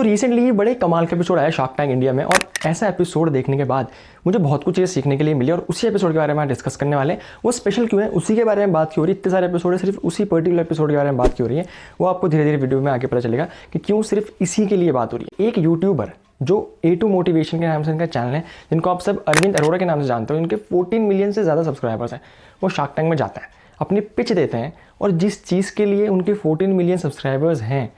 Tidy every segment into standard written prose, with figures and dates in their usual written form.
तो रिसेंटली बड़े कमाल का एपिसोड आया शार्क टैंक इंडिया में, और ऐसा एपिसोड देखने के बाद मुझे बहुत कुछ चीज़ सीखने के लिए मिली, और उसी एपिसोड के बारे में डिस्कस करने वाले हैं। वो स्पेशल क्यों है, उसी के बारे में बात क्यों हो रही है। इतने सारे एपिसोड है, सिर्फ उसी पर्टिकुलर एपिसोड के बारे में बात क्यों हो रही है, वो आपको धीरे धीरे वीडियो में आगे पता चलेगा कि क्यों सिर्फ इसी के लिए बात हो रही है। एक यूट्यूबर जो A2 मोटिवेशन के नाम से इनका चैनल है, जिनको आप सब अरविंद अरोड़ा के नाम से जानते हो, इनके 14 मिलियन से ज़्यादा सब्सक्राइबर्स हैं। वो शार्क टैंक में जाता है, अपनी पिच देते हैं, और जिस चीज़ के लिए उनके 14 मिलियन सब्सक्राइबर्स हैं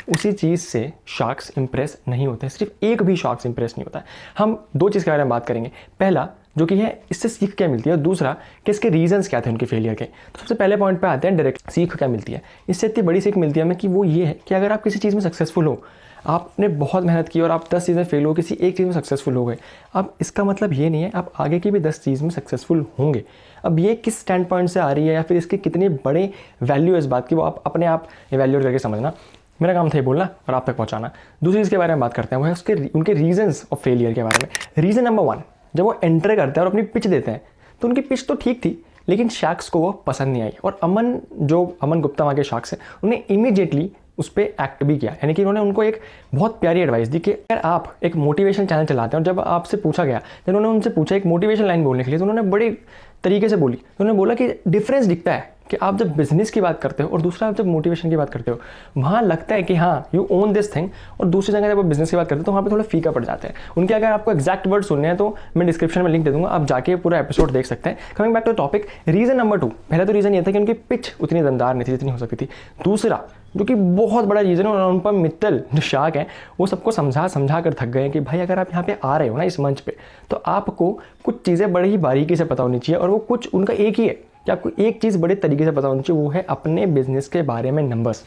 उसी चीज़ से शार्क्स इंप्रेस नहीं होते हैं। सिर्फ एक भी शार्क्स इंप्रेस नहीं होता है। हम दो चीज़ के बारे में बात करेंगे। पहला जो कि है इससे सीख क्या मिलती है, और दूसरा कि इसके रीजंस क्या थे उनके फेलियर के। तो सबसे पहले पॉइंट पे आते हैं, डायरेक्ट सीख क्या मिलती है। इससे इतनी बड़ी सीख मिलती है हमें कि वो ये है कि अगर आप किसी चीज़ में सक्सेसफुल हो, आपने बहुत मेहनत की और आप 10 चीज़ें फेल हो, किसी एक चीज़ में सक्सेसफुल हो गए, अब इसका मतलब ये नहीं है आप आगे की भी 10 चीज़ में सक्सेसफुल होंगे। अब ये किस स्टैंड पॉइंट से आ रही है या फिर इसके कितने बड़े वैल्यू है इस बात की, वो आप अपने आप इवैल्यूएट करके समझना। मेरा काम था ये बोलना और आप तक पहुंचाना। दूसरी चीज़ के बारे में बात करते हैं, वो है उसके उनके रीजंस ऑफ फेलियर के बारे में। रीज़न नंबर 1, जब वो एंटर करते हैं और अपनी पिच देते हैं, तो उनकी पिच तो ठीक थी, लेकिन शार्क्स को वो पसंद नहीं आई। और अमन गुप्ता वहाँ के शार्क्स हैं, उन्हें इमीडिएटली उस पर एक्ट भी किया। यानी कि उन्होंने उनको एक बहुत प्यारी एडवाइस दी कि अगर आप एक मोटिवेशन चैनल चलाते हैं, और जब आपसे पूछा गया, जब उन्होंने उनसे पूछा एक मोटिवेशन लाइन बोलने के लिए, तो उन्होंने बड़े तरीके से बोली। तो उन्होंने बोला कि डिफरेंस दिखता है कि आप जब बिजनेस की बात करते हो और दूसरा आप जब मोटिवेशन की बात करते हो, वहाँ लगता है कि हाँ यू ओन दिस थिंग, और दूसरी जगह जब आप बिजनेस की बात करते हो तो वहाँ पे थोड़ा फीका पड़ जाता है। उनके अगर आपको एक्जैक्ट वर्ड सुनने हैं तो मैं डिस्क्रिप्शन में लिंक दे दूंगा, आप जाके पूरा एपिसोड देख सकते हैं। Coming back to topic, reason number 2, पहला तो रीजन ये था कि उनकी पिच उतनी दमदार नहीं थी जितनी हो सकती थी। दूसरा जो कि बहुत बड़ा रीज़न है, अनुपम मित्तल जो शार्क है वो सबको समझा कर थक गए कि भाई अगर आप यहाँ पे आ रहे हो ना इस मंच पे, तो आपको कुछ चीज़ें बड़ी ही बारीकी से पता होनी चाहिए, और वो कुछ उनका एक ही है कि आपको एक चीज़ बड़े तरीके से पता होनी चाहिए, वो है अपने बिजनेस के बारे में नंबर्स।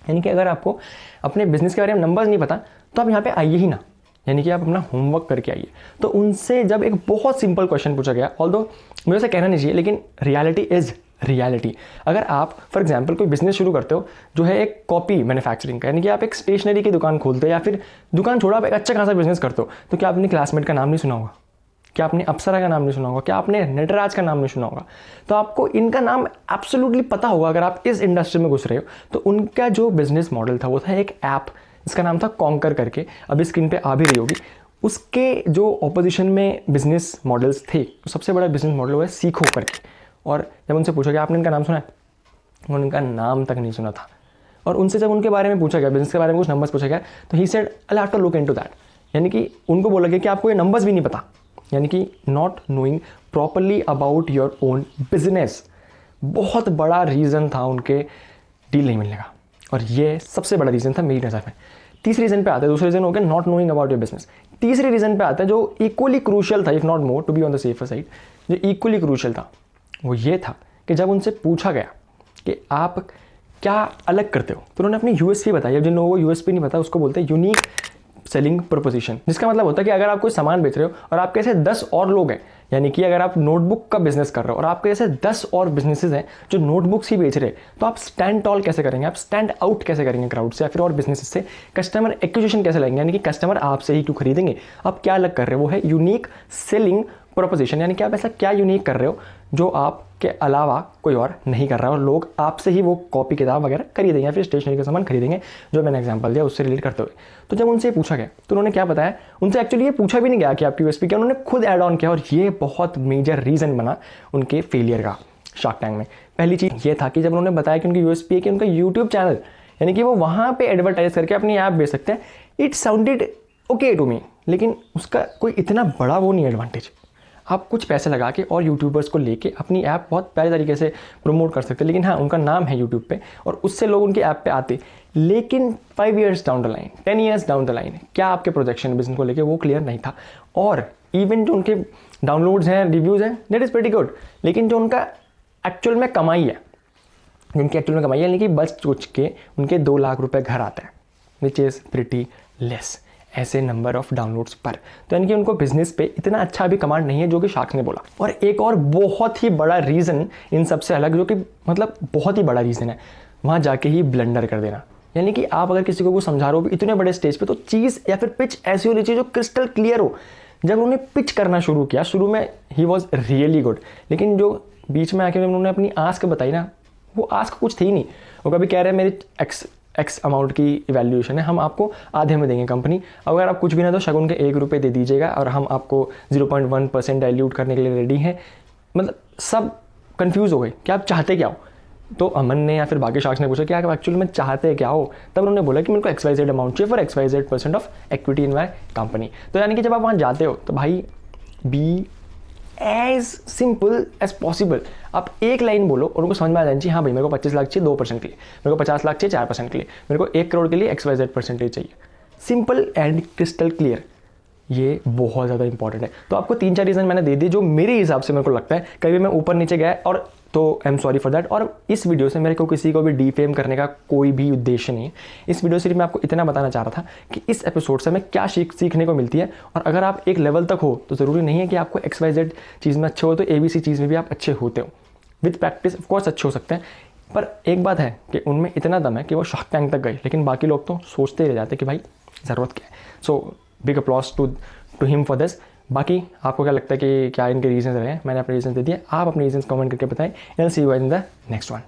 यानी कि अगर आपको अपने बिजनेस के बारे में नंबर्स नहीं पता तो आप यहाँ पे आइए ही ना, यानी कि आप अपना होमवर्क करके आइए। तो उनसे जब एक बहुत सिंपल क्वेश्चन पूछा गया, ऑल्दो मुझे ऐसा कहना नहीं चाहिए, लेकिन रियलिटी इज़ रियलिटी। अगर आप फॉर एग्जांपल कोई बिजनेस शुरू करते हो जो है एक कॉपी मैन्युफैक्चरिंग का, यानी कि आप एक स्टेशनरी की दुकान खोलते हो, या फिर दुकान छोड़ा आप एक अच्छा खासा बिजनेस करते हो, तो क्या आपने क्लासमेट का नाम नहीं सुना होगा, क्या आपने अप्सरा का नाम नहीं सुना होगा, क्या आपने नटराज का नाम नहीं सुना होगा। तो आपको इनका नाम एब्सोल्युटली पता होगा अगर आप इस इंडस्ट्री में घुस रहे हो। तो उनका जो बिजनेस मॉडल था वो था एक ऐप, इसका नाम था कॉन्कर करके, अभी स्क्रीन पे आ भी रही होगी। उसके जो ऑपोजिशन में बिजनेस मॉडल्स थे, तो सबसे बड़ा बिजनेस मॉडल वो है सीखो करके। और जब उनसे पूछा गया आपने इनका नाम सुना है, उन्होंने इनका नाम तक नहीं सुना था। और उनसे जब उनके बारे में पूछा गया, बिजनेस के बारे में कुछ नंबर्स पूछा गया, तो he said I have to look into that. यानी कि उनको बोला गया कि आपको ये नंबर्स भी नहीं पता, यानी कि not knowing properly about your own business. बहुत बड़ा रीज़न था उनके डील नहीं मिलने का, और ये सबसे बड़ा रीज़न था मेरी नज़र में। तीसरे रीज़न पे आता है, दूसरा रीज़न हो गया not knowing about your business. तीसरे रीज़न पे आता है जो इक्वली क्रूशियल था, if not more, to be on the safer side, जो इक्वली क्रूशियल था वो ये था कि जब उनसे पूछा गया कि आप क्या अलग करते हो, तो उन्होंने अपनी यूएसपी बताई। अब जिन लोगों को यूएसपी नहीं पता उसको बोलते हैं यूनिक सेलिंग प्रोपोजिशन, जिसका मतलब होता है कि अगर आप कोई सामान बेच रहे हो और आपके ऐसे 10 और लोग हैं, यानी कि अगर आप नोटबुक का बिजनेस कर रहे हो और आपके ऐसे 10 और बिजनेसेस हैं जो नोटबुक्स ही बेच रहे हैं, तो आप स्टैंड टॉल कैसे करेंगे, आप स्टैंड आउट कैसे करेंगे क्राउड से या फिर और बिजनेसेस से, कस्टमर एक्विजिशन कैसे लाएंगे, यानी कि कस्टमर आपसे ही क्यों खरीदेंगे, आप क्या अलग कर रहे हो, वो है यूनिक सेलिंग प्रोपोजिशन। यानी कि आप ऐसा क्या यूनिक कर रहे हो जो आपके अलावा कोई और नहीं कर रहा है, और लोग आपसे ही वो कॉपी किताब वगैरह खरीदेंगे या फिर स्टेशनरी का सामान खरीदेंगे, जो मैंने एग्जांपल दिया उससे रिलेट करते हुए। तो जब उनसे पूछा गया तो उन्होंने क्या बताया, उनसे एक्चुअली ये पूछा भी नहीं गया कि आपकी यूएसपी क्या, उन्होंने खुद ऐड ऑन किया, और ये बहुत मेजर रीज़न बना उनके फेलियर का शार्क टैंक में। पहली चीज़ ये था कि जब उन्होंने बताया कि उनकी यूएसपी है कि उनका यूट्यूब चैनल, यानी कि वो वहाँ पर एडवर्टाइज करके अपनी ऐप बेच सकते हैं, it sounded okay to me, लेकिन उसका कोई इतना बड़ा वो नहीं एडवांटेज। आप कुछ पैसे लगा के और यूट्यूबर्स को लेके अपनी ऐप बहुत प्यारे तरीके से प्रमोट कर सकते हैं, लेकिन हाँ उनका नाम है यूट्यूब पे और उससे लोग उनकी ऐप पे आते, लेकिन 5 years down the line, 10 years down the line क्या आपके प्रोजेक्शन बिजनेस को लेके वो क्लियर नहीं था। और इवन जो उनके डाउनलोड्स हैं, रिव्यूज़ हैं, दैट इज़ प्रीटी गुड, लेकिन जो उनका एक्चुअल में कमाई है, जिनकी एक्चुअल में कमाई है, यानी कि बच कुछ के उनके 2 लाख रुपये घर आता है, विच इज़ प्रीटी लेस ऐसे नंबर ऑफ डाउनलोड्स पर। तो यानी कि उनको बिजनेस पे इतना अच्छा भी कमांड नहीं है जो कि शार्क्स ने बोला। और एक और बहुत ही बड़ा रीज़न इन सबसे अलग, जो कि मतलब बहुत ही बड़ा रीज़न है, वहाँ जाके ही ब्लंडर कर देना। यानी कि आप अगर किसी को समझा रहे हो इतने बड़े स्टेज पे, तो चीज़ या फिर पिच ऐसी होनी चाहिए जो क्रिस्टल क्लियर हो। जब उन्होंने पिच करना शुरू किया, शुरू में ही वॉज रियली गुड, लेकिन जो बीच में आके उन्होंने अपनी आस्क बताई ना, वो आस्क कुछ थी नहीं। वो कभी कह रहे हैं मेरी एक्स अमाउंट की वैल्यूएशन है, हम आपको आधे में देंगे कंपनी। अगर आप कुछ भी ना दो, शगुन के 1 रुपये दे दीजिएगा और हम आपको 0.1% डाइल्यूट करने के लिए रेडी हैं। मतलब सब कंफ्यूज हो गए कि आप चाहते क्या हो। तो अमन ने या फिर बाकी शार्क्स ने पूछा कि आप एक्चुअली में चाहते क्या हो, तब उन्होंने बोला कि मेरे को XYZ अमाउंट चाहिए for XYZ% of equity in my company. तो यानी कि जब आप वहाँ जाते हो तो भाई be as simple as possible. आप एक लाइन बोलो और उनको समझ में आ जानी चाहिए, हाँ भाई मेरे को 25 लाख चाहिए 2% के लिए, मेरे को 50 लाख चाहिए 4% के लिए, मेरे को 1 करोड़ के लिए XYZ परसेंटेज चाहिए। सिंपल एंड क्रिस्टल क्लियर, ये बहुत ज़्यादा इंपॉर्टेंट है। तो आपको 3-4 रीज़न मैंने दे दी जो मेरे हिसाब से मेरे को लगता है कभी मैं ऊपर नीचे गया और तो I am sorry for that. और इस वीडियो से मेरे को किसी को भी डीफेम करने का कोई भी उद्देश्य नहीं है। इस वीडियो से मैं आपको इतना बताना चाह रहा था कि इस एपिसोड से हमें क्या सीखने को मिलती है। और अगर आप एक लेवल तक हो तो ज़रूरी नहीं है कि आपको XYZ चीज़ में अच्छे हो तो ABC चीज़ में भी आप अच्छे होते हो। विद प्रैक्टिस ऑफकोर्स अच्छे हो सकते हैं, पर एक बात है कि उनमें इतना दम है कि वो शार्क टैंक तक गए, लेकिन बाकी लोग तो सोचते रह जाते कि भाई ज़रूरत क्या है। So big applause to him for this. बाकी आपको क्या लगता है कि क्या इनके रीजंस रहे हैं? मैंने अपने रीजन दे दिए, आप अपने रीजंस कमेंट करके बताएं। And see you in the next one.